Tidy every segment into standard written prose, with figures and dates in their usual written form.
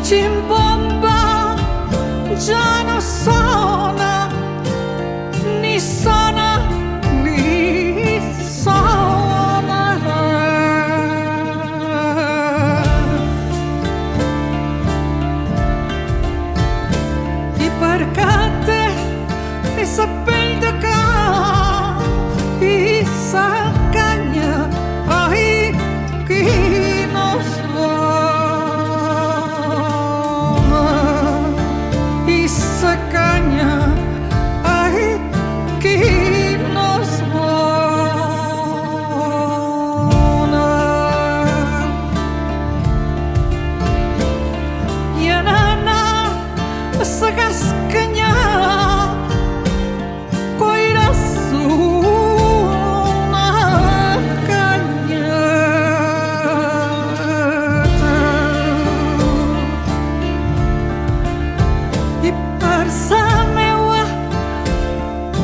Cimbomba già non sono ni sana ni sana i percate e sapendo che i sacagna ai chi non sacagna ai chi non suona yanana sagascagna coi rassuna cagna i parsamewa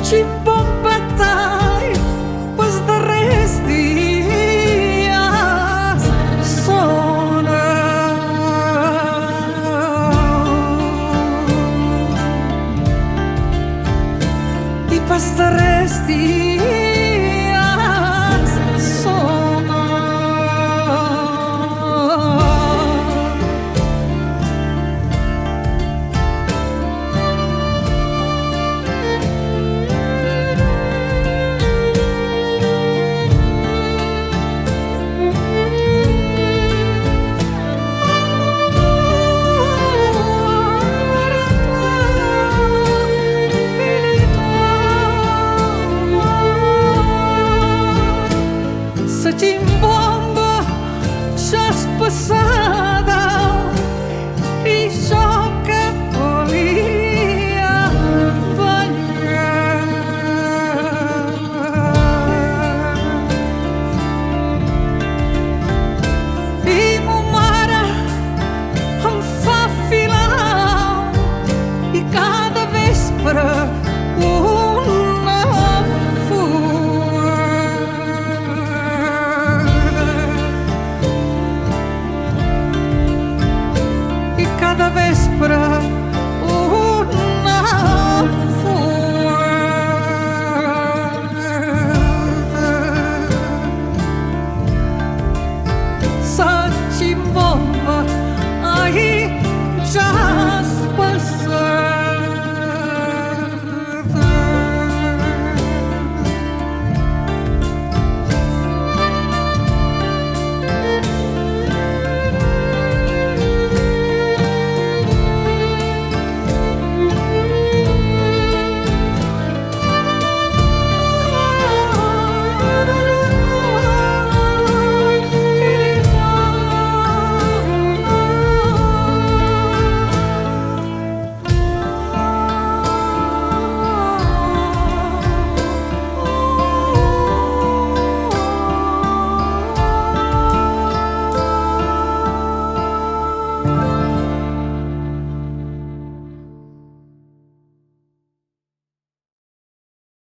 Cimbombatai pas darrers dies sona i pas darrers dies sona Cimbomba just beside